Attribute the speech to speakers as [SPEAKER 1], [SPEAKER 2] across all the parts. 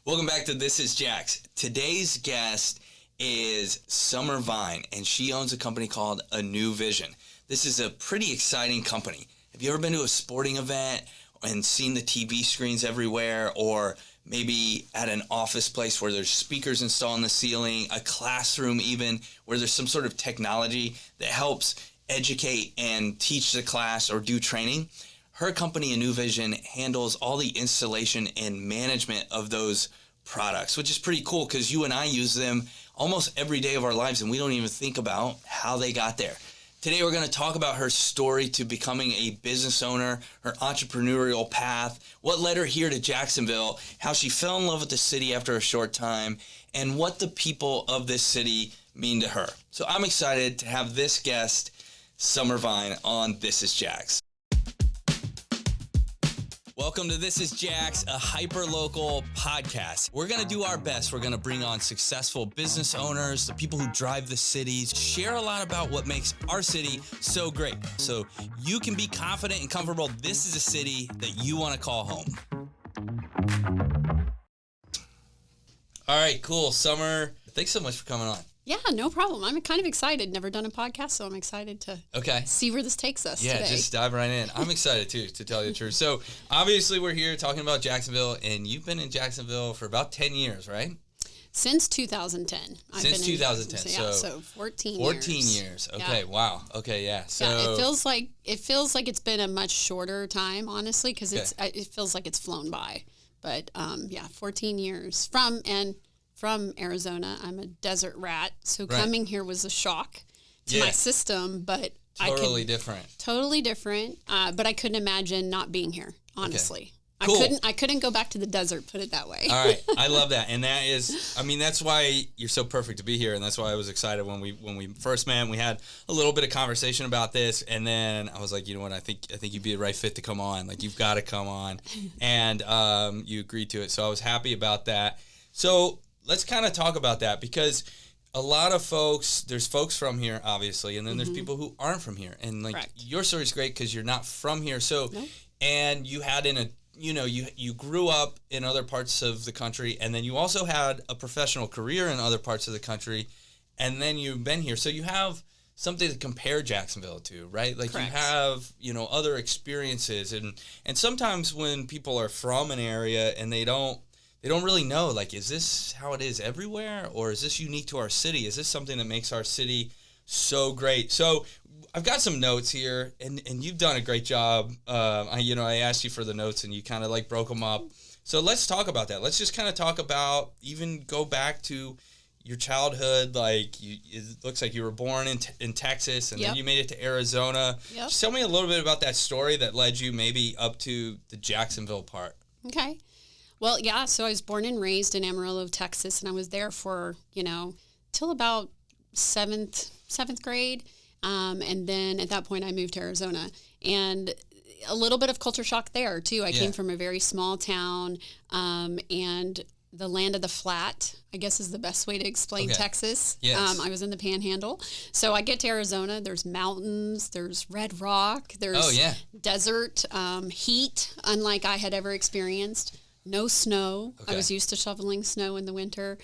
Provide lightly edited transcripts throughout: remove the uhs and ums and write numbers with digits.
[SPEAKER 1] Welcome back to This is Jax. Today's guest is Summer Vyne, and she owns a company called AnuVision. This is a pretty exciting company. Have you ever been to a sporting event and seen the TV screens everywhere, or maybe at an office place where there's speakers installed in the ceiling, a classroom even, where there's some sort of technology that helps educate and teach the class or do training? Her company, AnuVision, handles all the installation and management of those products, which is pretty cool because you and I use them almost every day of our lives and we don't even think about how they got there. Today we're going to talk about her story to becoming a business owner, her entrepreneurial path, what led her here to Jacksonville, how she fell in love with the city after a short time, and what the people of this city mean to her. So I'm excited to have this guest, Summer Vyne, on This is Jax. Welcome to This is Jax, a hyper-local podcast. We're going to do our best. We're going to bring on successful business owners, the people who drive the cities, share a lot about what makes our city so great. So you can be confident and comfortable. This is a city that you want to call home. All right, cool. Summer, thanks so much for coming on.
[SPEAKER 2] Yeah, no problem. I'm kind of excited. Never done a podcast, so I'm excited to see where this takes us today.
[SPEAKER 1] Yeah, just dive right in. I'm excited, too, to tell you the truth. So, obviously, we're here talking about Jacksonville, and you've been in Jacksonville for about 10 years, right?
[SPEAKER 2] Since 2010.
[SPEAKER 1] Since 2010.
[SPEAKER 2] So 14
[SPEAKER 1] years. Okay, yeah. Wow. Okay, yeah. So
[SPEAKER 2] yeah, it feels like it's been a much shorter time, honestly, because it feels like it's flown by. But, 14 years from Arizona. I'm a desert rat, so coming here was a shock to my system, but
[SPEAKER 1] Totally different.
[SPEAKER 2] But I couldn't imagine not being here, honestly.
[SPEAKER 1] Okay. Cool.
[SPEAKER 2] I couldn't go back to the desert, put it that way.
[SPEAKER 1] All right. I love that. And that is, that's why you're so perfect to be here, and that's why I was excited when we first met. We had a little bit of conversation about this, and then I was like, you know what, I think you'd be the right fit to come on. Like, you've got to come on. And you agreed to it. So I was happy about that. So let's kind of talk about that, because a lot of folks, there's folks from here, obviously, and then there's people who aren't from here. And your story is great because you're not from here. So, and you had you grew up in other parts of the country, and then you also had a professional career in other parts of the country, and then you've been here. So you have something to compare Jacksonville to, right? Like, correct. You have, other experiences. And sometimes when people are from an area and they don't really know, like, is this how it is everywhere, or is this unique to our city? Is this something that makes our city so great? So I've got some notes here, and you've done a great job. I asked you for the notes, and you kind of broke them up. So let's talk about that. Let's just kind of talk about, even go back to your childhood. It looks like you were born in Texas, and then you made it to Arizona. Yep. Just tell me a little bit about that story that led you maybe up to the Jacksonville part.
[SPEAKER 2] Okay. Well, yeah, so I was born and raised in Amarillo, Texas, and I was there for, till about seventh grade. And then at that point I moved to Arizona, and a little bit of culture shock there too. I came from a very small town, and the land of the flat, I guess, is the best way to explain Texas. Yes. I was in the Panhandle. So I get to Arizona, there's mountains, there's red rock, there's desert, heat, unlike I had ever experienced. No snow. Okay. I was used to shoveling snow in the winter.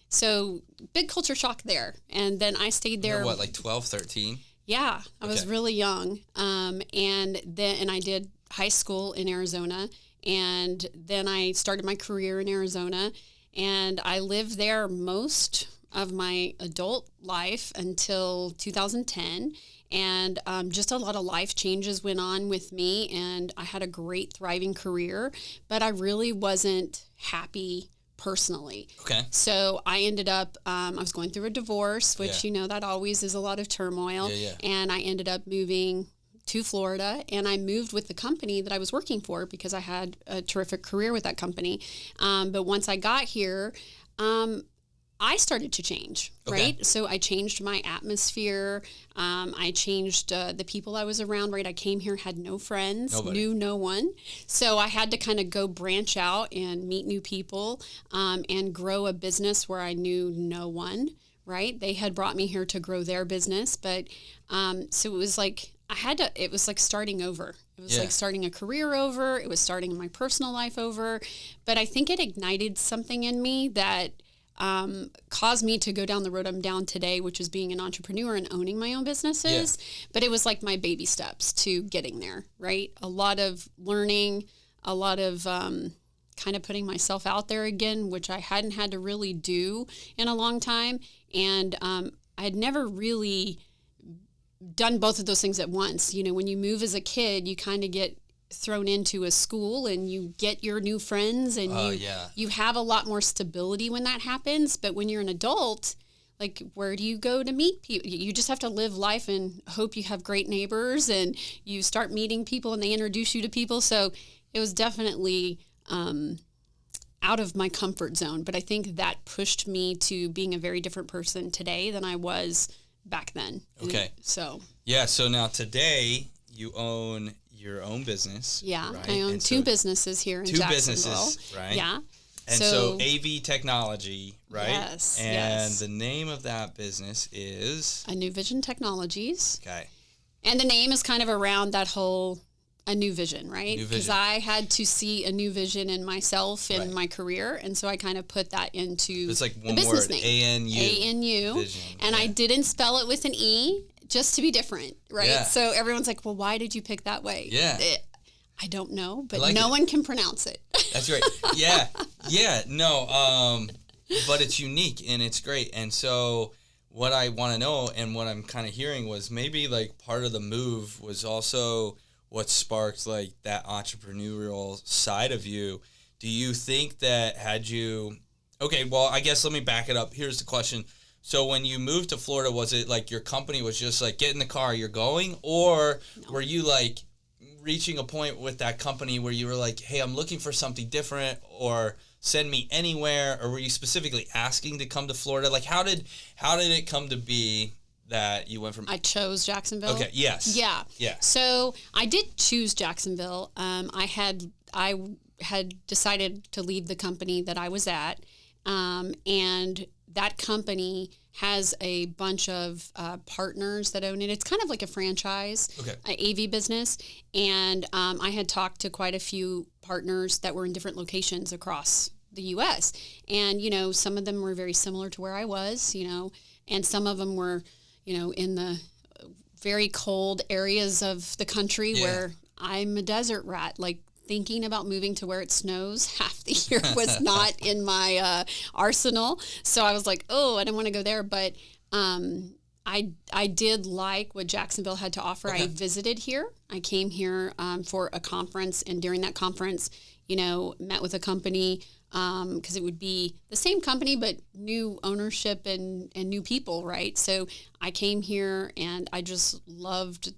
[SPEAKER 2] So big culture shock there. And then I stayed there.
[SPEAKER 1] You were what, 12, 13?
[SPEAKER 2] Yeah, I was really young. And I did high school in Arizona. And then I started my career in Arizona. And I lived there most of my adult life until 2010. And just a lot of life changes went on with me, and I had a great, thriving career, but I really wasn't happy personally. Okay. So I ended up, I was going through a divorce, which, that always is a lot of turmoil. Yeah. And I ended up moving to Florida, and I moved with the company that I was working for because I had a terrific career with that company. But once I got here, I started to change, right? So I changed my atmosphere. I changed the people I was around, right? I came here, had no friends, knew no one. So I had to kind of go branch out and meet new people and grow a business where I knew no one, right? They had brought me here to grow their business. But so it was like it was like starting over. It was
[SPEAKER 1] Yeah.
[SPEAKER 2] like starting a career over. It was starting my personal life over. But I think it ignited something in me that caused me to go down the road I'm down today, which is being an entrepreneur and owning my own businesses. Yeah. But it was like my baby steps to getting there, right? A lot of learning, a lot of kind of putting myself out there again, which I hadn't had to really do in a long time. And I had never really done both of those things at once. You know, when you move as a kid, you kind of get thrown into a school and you get your new friends and you have a lot more stability when that happens. But when you're an adult, like, where do you go to meet people? You just have to live life and hope you have great neighbors, and you start meeting people and they introduce you to people. So it was definitely out of my comfort zone. But I think that pushed me to being a very different person today than I was back then.
[SPEAKER 1] Okay.
[SPEAKER 2] So
[SPEAKER 1] now today you own your own business.
[SPEAKER 2] Yeah,
[SPEAKER 1] right?
[SPEAKER 2] I own two businesses here in Jacksonville. Two businesses,
[SPEAKER 1] right?
[SPEAKER 2] Yeah.
[SPEAKER 1] And so AV Technology, right?
[SPEAKER 2] Yes.
[SPEAKER 1] And the name of that business is
[SPEAKER 2] AnuVision Technologies.
[SPEAKER 1] Okay.
[SPEAKER 2] And the name is kind of around that whole a new vision, right? Because I had to see a new vision in myself and my career, and so I kind of put that into
[SPEAKER 1] it's like one
[SPEAKER 2] the business
[SPEAKER 1] word,
[SPEAKER 2] name. ANU.
[SPEAKER 1] Vision.
[SPEAKER 2] And I didn't spell it with an E, just to be different, right?
[SPEAKER 1] Yeah.
[SPEAKER 2] So everyone's like, well, why did you pick that way?
[SPEAKER 1] Yeah.
[SPEAKER 2] I don't know, but
[SPEAKER 1] like
[SPEAKER 2] no one can pronounce it.
[SPEAKER 1] That's right. Yeah. Yeah. No. But it's unique and it's great. And so what I want to know and what I'm kind of hearing was maybe like part of the move was also what sparked like that entrepreneurial side of you. Do you think that okay, well, I guess let me back it up. Here's the question. So when you moved to Florida, was it like your company was just like, get in the car, you're going? Or were you like reaching a point with that company where you were like, hey, I'm looking for something different, or send me anywhere? Or were you specifically asking to come to Florida? Like, how did it come to be that you went from...
[SPEAKER 2] I chose Jacksonville.
[SPEAKER 1] Okay, yes.
[SPEAKER 2] Yeah.
[SPEAKER 1] Yeah.
[SPEAKER 2] So I did choose Jacksonville. I had decided to leave the company that I was at, and that company has a bunch of partners that own it. It's kind of like a franchise, AV business. And I had talked to quite a few partners that were in different locations across the U.S. And, you know, some of them were very similar to where I was, you know, and some of them were, you know, in the very cold areas of the country where I'm a desert rat. Like, thinking about moving to where it snows half the year was not in my arsenal. So I was like, oh, I don't want to go there. But I did like what Jacksonville had to offer. I visited here. I came here for a conference. And during that conference, you know, met with a company because it would be the same company, but new ownership and new people, right? So I came here and I just loved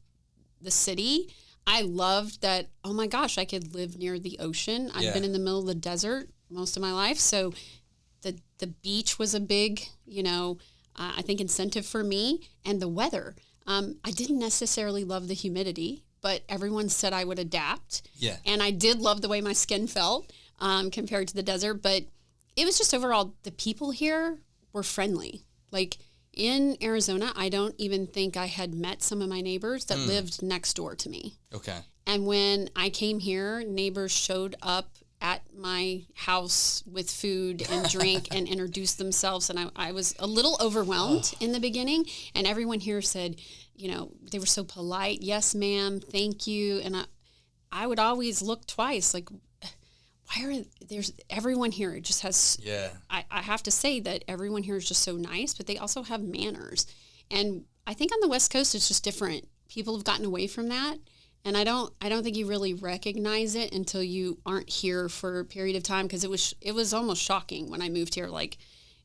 [SPEAKER 2] the city. I loved that, oh my gosh, I could live near the ocean. I've been in the middle of the desert most of my life. So the beach was a big, you know, I think incentive for me. And the weather. I didn't necessarily love the humidity, but everyone said I would adapt. Yeah. And I did love the way my skin felt compared to the desert. But it was just overall, the people here were friendly. Like, in Arizona, I don't even think I had met some of my neighbors that lived next door to me. Okay. And when I came here, neighbors showed up at my house with food and drink and introduced themselves. And I was a little overwhelmed in the beginning. And everyone here said, you know, they were so polite. Yes, ma'am. Thank you. And I would always look twice, like, there's everyone here just has, I have to say that everyone here is just so nice, but they also have manners. And I think on the West Coast, it's just different. People have gotten away from that. And I don't think you really recognize it until you aren't here for a period of time. Cause it was almost shocking when I moved here. Like,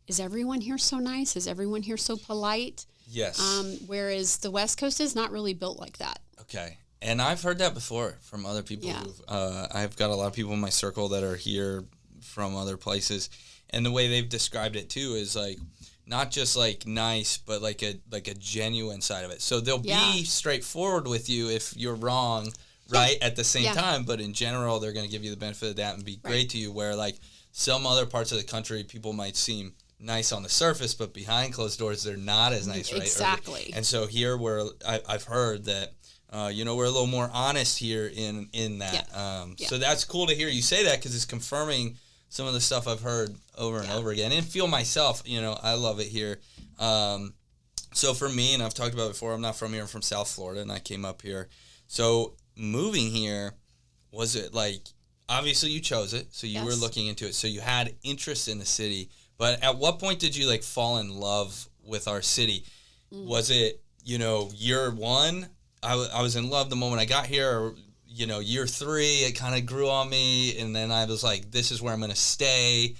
[SPEAKER 2] is everyone here so nice? Is everyone here so polite? Yes. Whereas the West Coast is not really built like that.
[SPEAKER 1] Okay. And I've heard that before from other people. I've got a lot of people in my circle that are here from other places, and the way they've described it too is like not just like nice, but like a genuine side of it. So they'll be straightforward with you if you're wrong, right? At the same time, but in general, they're going to give you the benefit of that and be great to you. Where like some other parts of the country, people might seem nice on the surface, but behind closed doors, they're not as nice, right?
[SPEAKER 2] Exactly.
[SPEAKER 1] And so here, where I've heard that. We're a little more honest here in that. So that's cool to hear you say that, because it's confirming some of the stuff I've heard over and over again, and feel myself. I love it here. So for me, and I've talked about it before, I'm not from here. I'm from South Florida, and I came up here. So moving here, was it like, obviously you chose it, so you were looking into it, so you had interest in the city. But at what point did you like fall in love with our city? Was it, year one? I was in love the moment I got here, or, year three, it kind of grew on me, and then I was like, this is where I'm going to stay.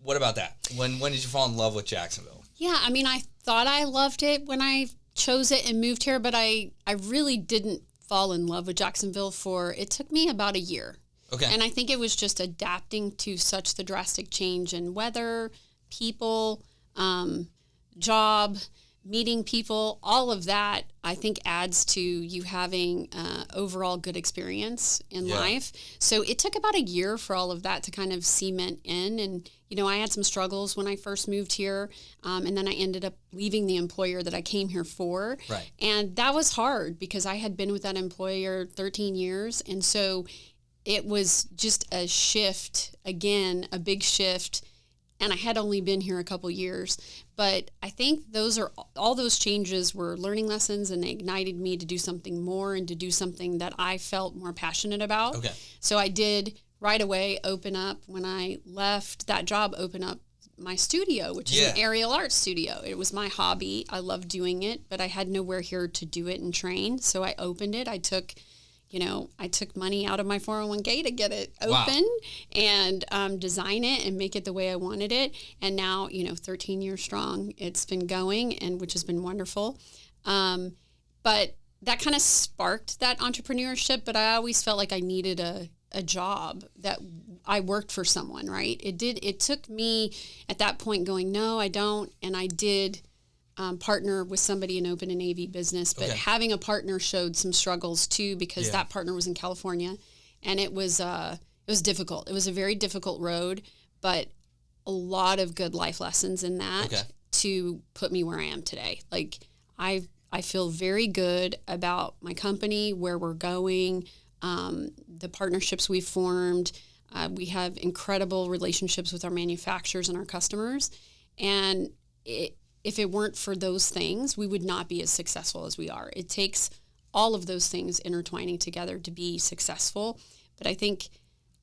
[SPEAKER 1] What about that? When did you fall in love with Jacksonville?
[SPEAKER 2] Yeah, I mean, I thought I loved it when I chose it and moved here, but I really didn't fall in love with Jacksonville it took me about a year.
[SPEAKER 1] Okay.
[SPEAKER 2] And I think it was just adapting to such the drastic change in weather, people, job, meeting people, all of that, I think adds to you having overall good experience in life. So it took about a year for all of that to kind of cement in. And, I had some struggles when I first moved here. And then I ended up leaving the employer that I came here for.
[SPEAKER 1] Right.
[SPEAKER 2] And that was hard because I had been with that employer 13 years. And so it was just a shift, again, a big shift. And I had only been here a couple years, but I think all those changes were learning lessons, and they ignited me to do something more and to do something that I felt more passionate about.
[SPEAKER 1] Okay.
[SPEAKER 2] So I did right away when I left that job, open up my studio, which is an aerial art studio. It was my hobby. I loved doing it, but I had nowhere here to do it and train. So I opened it. I took money out of my 401k to get it open and design it and make it the way I wanted it. And now, 13 years strong, it's been going, and which has been wonderful. But that kind of sparked that entrepreneurship, but I always felt like I needed a job that I worked for someone, right? It took me at that point going, no, I don't. And I did partner with somebody and open an AV business, but having a partner showed some struggles too, because that partner was in California, and it was difficult. It was a very difficult road, but a lot of good life lessons in that to put me where I am today. Like I feel very good about my company, where we're going, the partnerships we've formed. We have incredible relationships with our manufacturers and our customers, and if it weren't for those things, we would not be as successful as we are. It takes all of those things intertwining together to be successful. But I think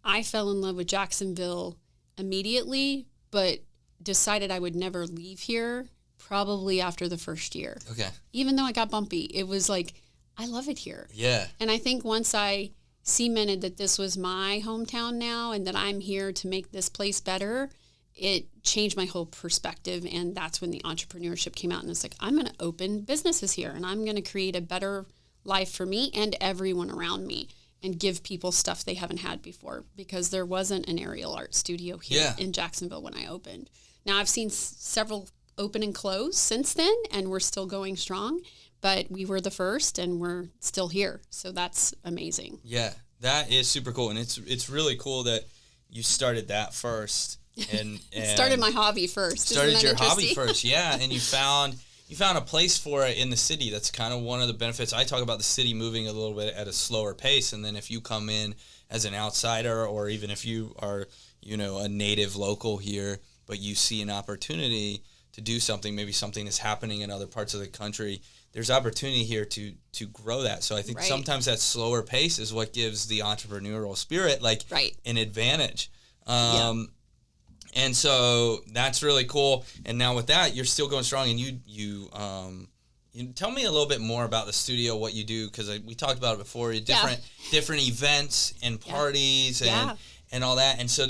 [SPEAKER 2] I fell in love with Jacksonville immediately, but decided I would never leave here probably after the first year.
[SPEAKER 1] Okay.
[SPEAKER 2] Even though I got bumpy, it was like, I love it here.
[SPEAKER 1] Yeah.
[SPEAKER 2] And I think once I cemented that this was my hometown now and that I'm here to make this place better, it changed my whole perspective. And that's when the entrepreneurship came out, and it's like, I'm going to open businesses here, and I'm going to create a better life for me and everyone around me, and give people stuff they haven't had before, because there wasn't an aerial art studio here in Jacksonville when I opened. Now I've seen several open and close since then, and we're still going strong, but we were the first and we're still here. So that's amazing.
[SPEAKER 1] Yeah, that is super cool. And it's really cool that you started that first. And
[SPEAKER 2] started my hobby first.
[SPEAKER 1] Started your hobby first, yeah. And you found a place for it in the city. That's kind of one of the benefits. I talk about the city moving a little bit at a slower pace, and then if you come in as an outsider, or even if you are, a native local here, but you see an opportunity to do something, maybe something that's happening in other parts of the country, there's opportunity here to grow that. So I think sometimes that slower pace is what gives the entrepreneurial spirit an advantage. And so that's really cool. And now with that, you're still going strong. And you tell me a little bit more about the studio, what you do, because we talked about it before. Different events and parties and all that. And so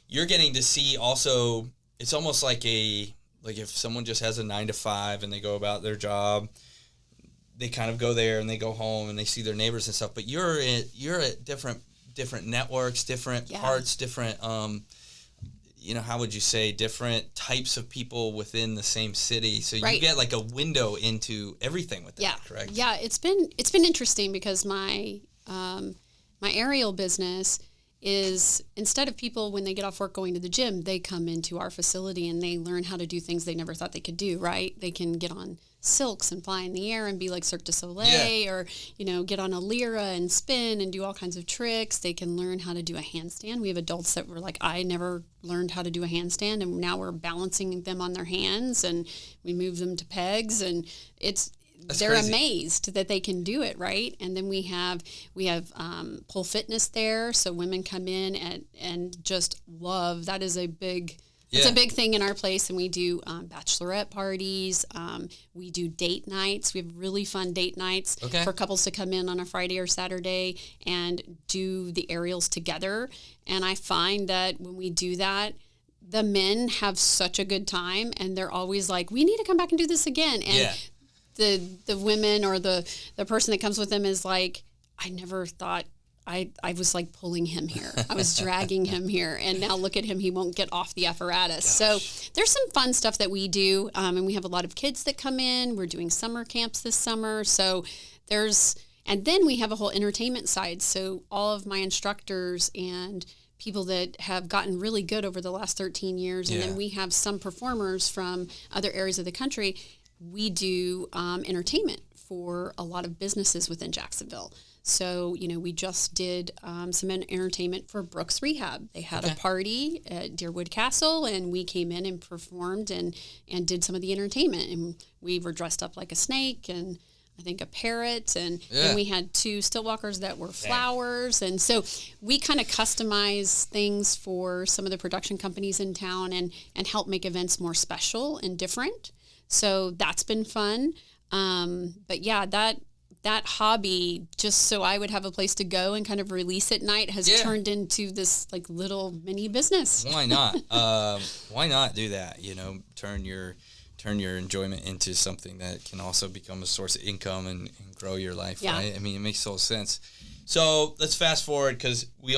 [SPEAKER 1] you're getting to see also. It's almost like if someone just has a 9-to-5 and they go about their job, they kind of go there and they go home and they see their neighbors and stuff. But you're at different networks, different parts, different. How would you say, different types of people within the same city. So you get like a window into everything with that, correct?
[SPEAKER 2] Yeah, it's been interesting because my aerial business is instead of people when they get off work going to the gym, they come into our facility and they learn how to do things they never thought they could do, right? They can get on silks and fly in the air and be like Cirque du Soleil, or, get on a lyra and spin and do all kinds of tricks. They can learn how to do a handstand. We have adults that were like, I never learned how to do a handstand, and now we're balancing them on their hands and we move them to pegs, and they're crazy. Amazed that they can do it, right? And then we have pole fitness there, so women come in and just love. That is a big. It's a big thing in our place, and we do bachelorette parties. We do date nights. We have really fun date nights for couples to come in on a Friday or Saturday and do the aerials together. And I find that when we do that, the men have such a good time, and they're always like, we need to come back and do this again. And the women or the person that comes with them is like, I never thought. I was like pulling him here. I was dragging him here. And now look at him. He won't get off the apparatus. Gosh. So there's some fun stuff that we do. And we have a lot of kids that come in. We're doing summer camps this summer. So and then we have a whole entertainment side. So all of my instructors and people that have gotten really good over the last 13 years. And then we have some performers from other areas of the country. We do entertainment for a lot of businesses within Jacksonville. So, we just did some entertainment for Brooks Rehab. They had a party at Deerwood Castle, and we came in and performed and did some of the entertainment. And we were dressed up like a snake and I think a parrot. And then we had 2 stilt walkers that were flowers. And so we kind of customize things for some of the production companies in town and help make events more special and different. So that's been fun. But yeah, that hobby, just so I would have a place to go and kind of release at night, has turned into this like little mini business.
[SPEAKER 1] Why not? Why not do that? Turn your enjoyment into something that can also become a source of income and grow your life. Yeah. Right? I mean, it makes total sense. So let's fast forward because we're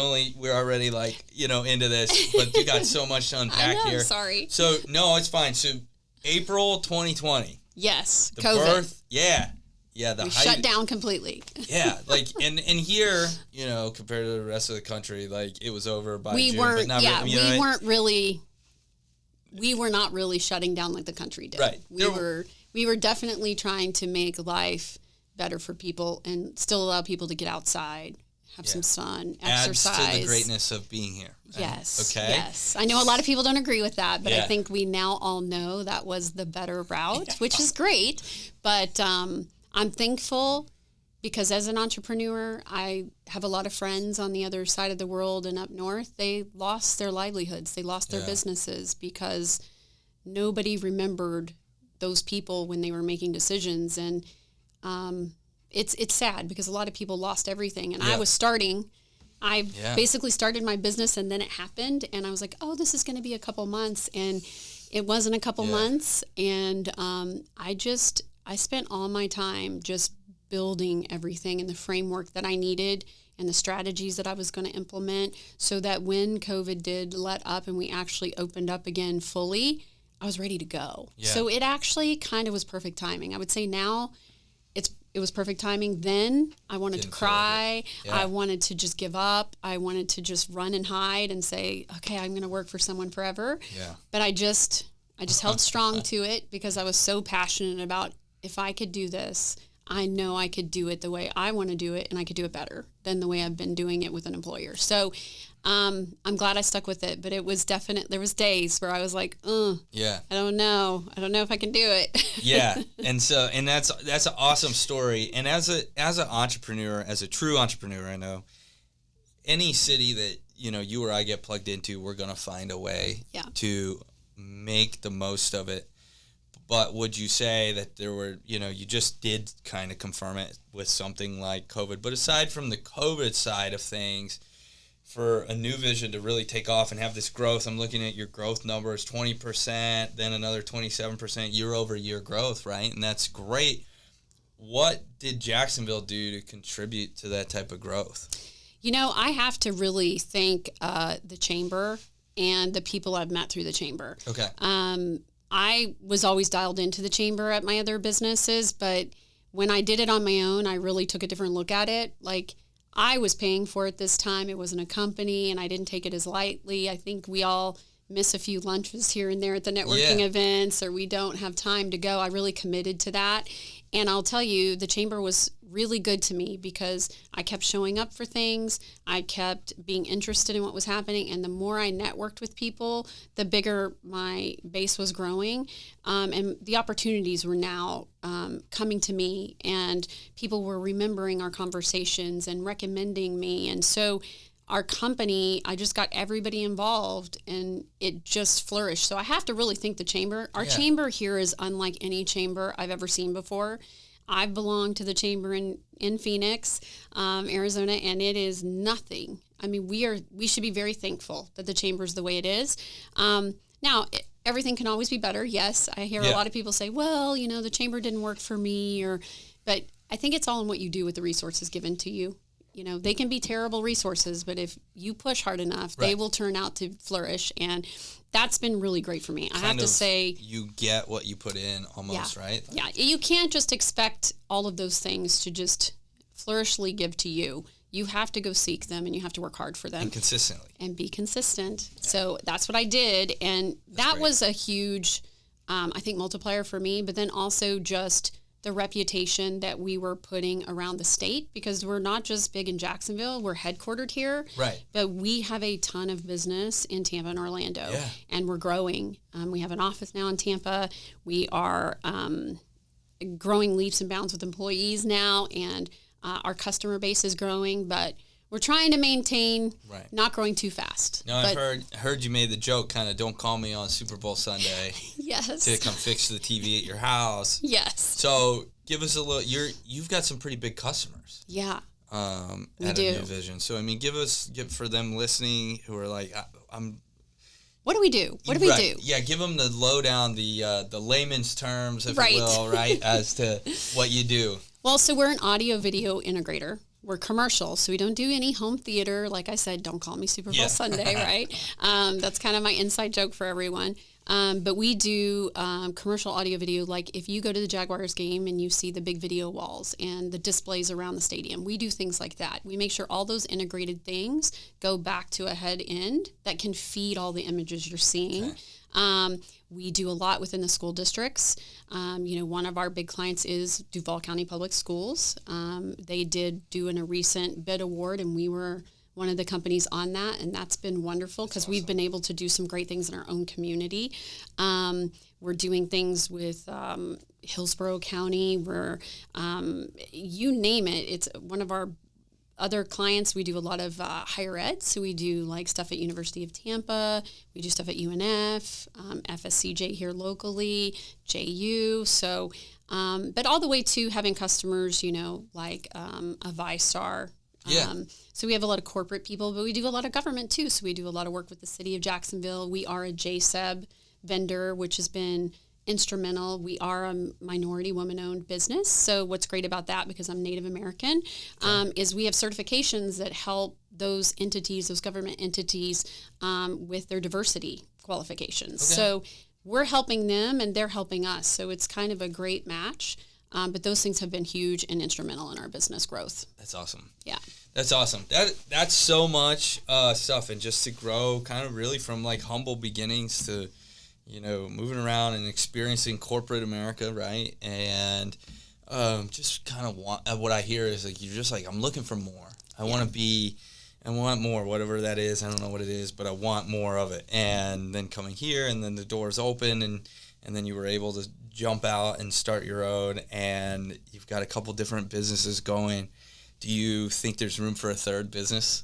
[SPEAKER 1] already into this, but you got so much to unpack
[SPEAKER 2] I know,
[SPEAKER 1] here.
[SPEAKER 2] Sorry.
[SPEAKER 1] So no, it's fine. So April 2020.
[SPEAKER 2] Yes.
[SPEAKER 1] The
[SPEAKER 2] COVID.
[SPEAKER 1] birth. Yeah. Yeah,
[SPEAKER 2] we shut down completely.
[SPEAKER 1] Yeah, and here, compared to the rest of the country, like it was over by June.
[SPEAKER 2] But not really, we were not really shutting down like the country did.
[SPEAKER 1] Right.
[SPEAKER 2] We were definitely trying to make life better for people and still allow people to get outside, have some sun, exercise.
[SPEAKER 1] Adds to the greatness of being here. Right?
[SPEAKER 2] Yes.
[SPEAKER 1] Okay.
[SPEAKER 2] Yes. I know a lot of people don't agree with that, but I think we now all know that was the better route, which is great. But I'm thankful because as an entrepreneur, I have a lot of friends on the other side of the world and up north. They lost their livelihoods. They lost their businesses because nobody remembered those people when they were making decisions. And it's sad because a lot of people lost everything. And I was I basically started my business and then it happened. And I was like, oh, this is going to be a couple months. And it wasn't a couple months. And I spent all my time just building everything and the framework that I needed and the strategies that I was going to implement so that when COVID did let up and we actually opened up again fully, I was ready to go. Yeah. So it actually kind of was perfect timing. I would say now it was perfect timing. Then I wanted to cry. Yeah. I wanted to just give up. I wanted to just run and hide and say, okay, I'm going to work for someone forever. Yeah. But I just held strong to it because I was so passionate about if I could do this, I know I could do it the way I want to do it, and I could do it better than the way I've been doing it with an employer. So I'm glad I stuck with it, but it was there was days where I was like, I don't know if I can do it.
[SPEAKER 1] Yeah. And that's an awesome story. And as an entrepreneur, as a true entrepreneur, I know any city that, you or I get plugged into, we're going to find a way to make the most of it. But would you say that there were, you just did kind of confirm it with something like COVID. But aside from the COVID side of things, for AnuVision to really take off and have this growth, I'm looking at your growth numbers, 20%, then another 27% year-over-year growth, right? And that's great. What did Jacksonville do to contribute to that type of growth?
[SPEAKER 2] I have to really thank the Chamber and the people I've met through the Chamber.
[SPEAKER 1] Okay.
[SPEAKER 2] I was always dialed into the Chamber at my other businesses, but when I did it on my own, I really took a different look at it. Like, I was paying for it this time. It wasn't a company, and I didn't take it as lightly. I think we all miss a few lunches here and there at the networking events, or we don't have time to go. I really committed to that. And I'll tell you, the chamber was really good to me because I kept showing up for things. I kept being interested in what was happening. And the more I networked with people, the bigger my base was growing. And the opportunities were now coming to me, and people were remembering our conversations and recommending me. And so our company, I just got everybody involved, and it just flourished. So I have to really thank the chamber. Our chamber here is unlike any chamber I've ever seen before. I've belonged to the chamber in Phoenix, Arizona, and it is nothing. I mean, we should be very thankful that the chamber is the way it is. Now, everything can always be better. Yes, I hear a lot of people say, well, the chamber didn't work for me, but I think it's all in what you do with the resources given to you. They can be terrible resources, but if you push hard enough, they will turn out to flourish. And that's been really great for me. I have to say,
[SPEAKER 1] you get what you put in almost, right?
[SPEAKER 2] Yeah. You can't just expect all of those things to just flourishly give to you. You have to go seek them, and you have to work hard for them.
[SPEAKER 1] And consistently.
[SPEAKER 2] And be consistent. Yeah. So that's what I did. And that was a huge, I think, multiplier for me. But then also just the reputation that we were putting around the state, because we're not just big in Jacksonville, we're headquartered here,
[SPEAKER 1] right?
[SPEAKER 2] But we have a ton of business in Tampa and Orlando, and we're growing. We have an office now in Tampa. We are growing leaps and bounds with employees now, and our customer base is growing, but we're trying to maintain not growing too fast.
[SPEAKER 1] No, I've heard you made the joke, kind of, don't call me on Super Bowl Sunday.
[SPEAKER 2] Yes.
[SPEAKER 1] To come fix the TV at your house.
[SPEAKER 2] Yes.
[SPEAKER 1] So give us a little. You've got some pretty big customers.
[SPEAKER 2] Yeah.
[SPEAKER 1] At AnuVision. So I mean, give for them listening who are like, I'm.
[SPEAKER 2] What do we do? What do we do?
[SPEAKER 1] Yeah, give them the lowdown, the layman's terms, if you will, right, as to what you do.
[SPEAKER 2] Well, so we're an audio video integrator. We're commercial, so we don't do any home theater. Like I said, don't call me Super Bowl Sunday, right? That's kind of my inside joke for everyone. But we do commercial audio video. Like if you go to the Jaguars game and you see the big video walls and the displays around the stadium, we do things like that. We make sure all those integrated things go back to a head end that can feed all the images you're seeing. Okay. We do a lot within the school districts. One of our big clients is Duuuval County Public Schools. They did do a recent bid award, and we were one of the companies on that, and that's been wonderful because we've been able to do some great things in our own community. We're doing things with Hillsborough County. We're, you name it, it's one of our other clients. We do a lot of higher ed, so we do like stuff at University of Tampa, we do stuff at UNF, FSCJ here locally, JU, so, but all the way to having customers, like a ViStar. So we have a lot of corporate people, but we do a lot of government too. So we do a lot of work with the city of Jacksonville. We are a JSEB vendor, which has been instrumental. We are a minority woman-owned business. So what's great about that, because I'm Native American, is we have certifications that help those entities, those government entities, with their diversity qualifications. Okay. So we're helping them and they're helping us. So it's kind of a great match. But those things have been huge and instrumental in our business growth.
[SPEAKER 1] That's awesome.
[SPEAKER 2] Yeah.
[SPEAKER 1] That's awesome. That's so much stuff, and just to grow kind of really from like humble beginnings to, moving around and experiencing corporate America, right? And just kind of what I hear is like, you're just like, I'm looking for more. I want more, whatever that is. I don't know what it is, but I want more of it. And then coming here, and then the doors open, and then you were able to jump out and start your own, and you've got a couple different businesses going. Do you think there's room for a third business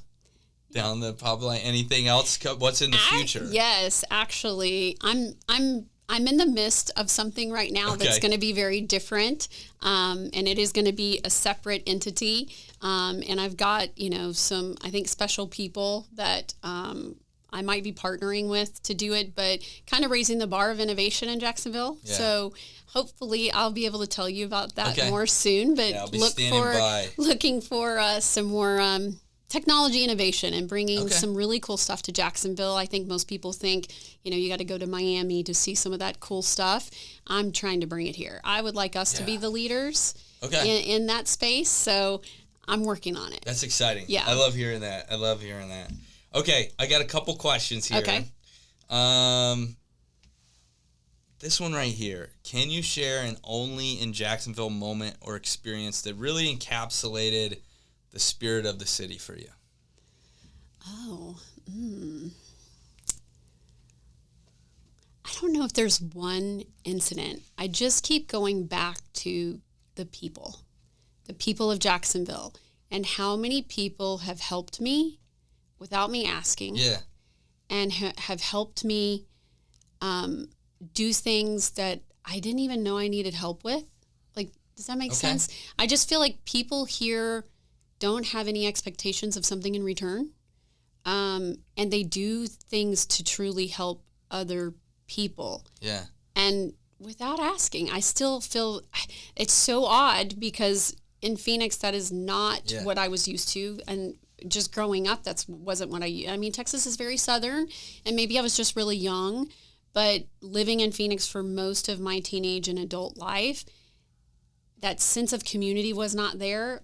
[SPEAKER 1] down the pipeline? Anything else? What's in the future?
[SPEAKER 2] Yes, actually, I'm in the midst of something right now that's going to be very different, and it is going to be a separate entity. And I've got some, I think, special people that I might be partnering with to do it, but kind of raising the bar of innovation in Jacksonville. Yeah. So hopefully I'll be able to tell you about that more soon, but looking for some more technology innovation and bringing some really cool stuff to Jacksonville. I think most people think, you got to go to Miami to see some of that cool stuff. I'm trying to bring it here. I would like us to be the leaders in that space. So I'm working on it.
[SPEAKER 1] That's exciting.
[SPEAKER 2] Yeah.
[SPEAKER 1] I love hearing that. Okay, I got a couple questions here.
[SPEAKER 2] Okay.
[SPEAKER 1] This one right here. Can you share an only in Jacksonville moment or experience that really encapsulated the spirit of the city for you?
[SPEAKER 2] Oh, I don't know if there's one incident. I just keep going back to the people of Jacksonville, and how many people have helped me without me asking.
[SPEAKER 1] Yeah.
[SPEAKER 2] And have helped me do things that I didn't even know I needed help with. Like, does that make sense? I just feel like people here don't have any expectations of something in return. And they do things to truly help other people.
[SPEAKER 1] Yeah.
[SPEAKER 2] And without asking, I still feel it's so odd because in Phoenix, that is not what I was used to. And just growing up, wasn't what I mean, Texas is very Southern, and maybe I was just really young, but living in Phoenix for most of my teenage and adult life, that sense of community was not there.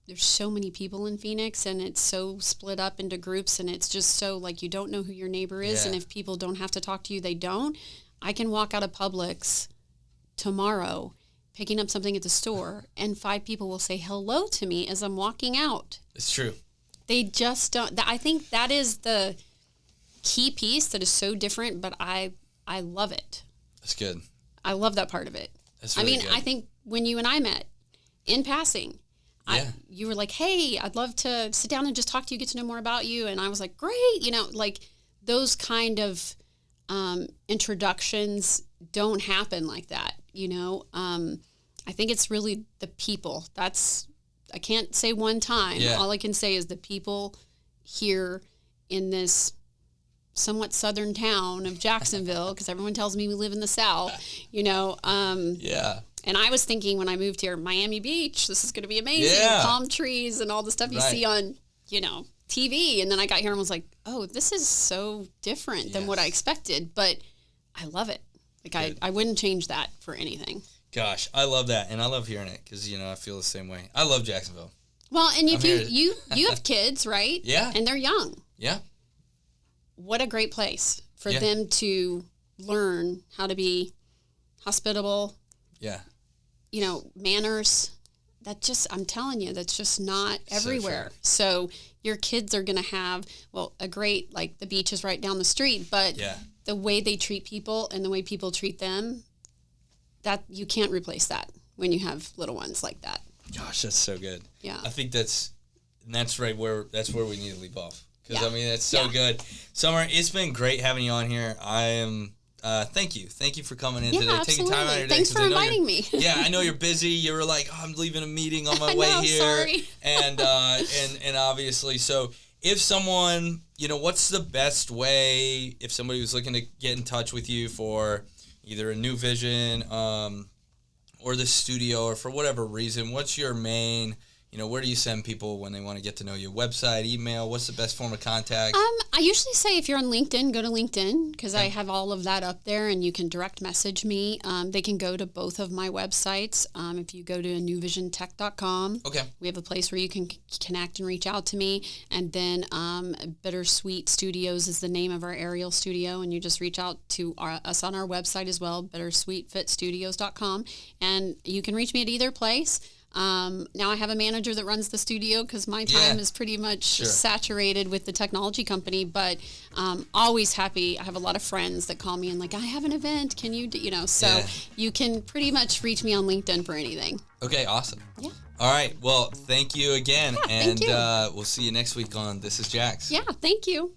[SPEAKER 2] There's so many people in Phoenix, and it's so split up into groups, and it's just so like you don't know who your neighbor is, and if people don't have to talk to you, they don't. I can walk out of Publix tomorrow picking up something at the store, and 5 people will say hello to me as I'm walking out.
[SPEAKER 1] It's true.
[SPEAKER 2] They just don't. I think that is the key piece that is so different, but I love it.
[SPEAKER 1] That's good.
[SPEAKER 2] I love that part of it.
[SPEAKER 1] That's really good.
[SPEAKER 2] I think when you and I met in passing, you were like, hey, I'd love to sit down and just talk to you, get to know more about you. And I was like, great. Like those kind of introductions don't happen like that. I think it's really the people. I can't say one time. Yeah. All I can say is the people here in this somewhat southern town of Jacksonville, because everyone tells me we live in the South,
[SPEAKER 1] yeah.
[SPEAKER 2] And I was thinking when I moved here, Miami Beach, this is going to be amazing. Yeah. Palm trees and all the stuff you see on, TV. And then I got here and was like, oh, this is so different than what I expected. But I love it. Like I wouldn't change that for anything.
[SPEAKER 1] Gosh, I love that. And I love hearing it because, I feel the same way. I love Jacksonville.
[SPEAKER 2] Well, and if you have kids, right?
[SPEAKER 1] Yeah.
[SPEAKER 2] And they're young.
[SPEAKER 1] Yeah.
[SPEAKER 2] What a great place for them to learn how to be hospitable.
[SPEAKER 1] Yeah.
[SPEAKER 2] Manners. I'm telling you, that's just not everywhere. So your kids are going to have, a great, like the beach is right down the street, but the way they treat people and the way people treat them, that you can't replace that when you have little ones like that.
[SPEAKER 1] Gosh, that's so good.
[SPEAKER 2] Yeah.
[SPEAKER 1] I think that's where we need to leave off. Because, that's so good. Summer, it's been great having you on here. I am, thank you. Thank you for coming in today.
[SPEAKER 2] Absolutely.
[SPEAKER 1] Taking time out of your day.
[SPEAKER 2] Thanks for inviting me.
[SPEAKER 1] Yeah, I know you're busy. You were like, I'm leaving a meeting on my way here.
[SPEAKER 2] Sorry.
[SPEAKER 1] And obviously, so if someone, what's the best way if somebody was looking to get in touch with you for either a new vision or the studio or for whatever reason, what's your main, where do you send people when they want to get to know you? Website, email, what's the best form of contact?
[SPEAKER 2] I usually say if you're on LinkedIn, go to LinkedIn because I have all of that up there and you can direct message me. They can go to both of my websites. If you go to AnuVisionTech.com, we have a place where you can connect and reach out to me. And then Bittersweet Studios is the name of our aerial studio, and you just reach out to us on our website as well, bittersweetfitstudios.com, and you can reach me at either place. Now I have a manager that runs the studio because my time is pretty much saturated with the technology company, but always happy. I have a lot of friends that call me and like, I have an event. Can you so you can pretty much reach me on LinkedIn for anything.
[SPEAKER 1] Okay. Awesome.
[SPEAKER 2] Yeah.
[SPEAKER 1] All right. Well, thank you again.
[SPEAKER 2] Yeah, thank you.
[SPEAKER 1] We'll see you next week on This Is Jax.
[SPEAKER 2] Yeah. Thank you.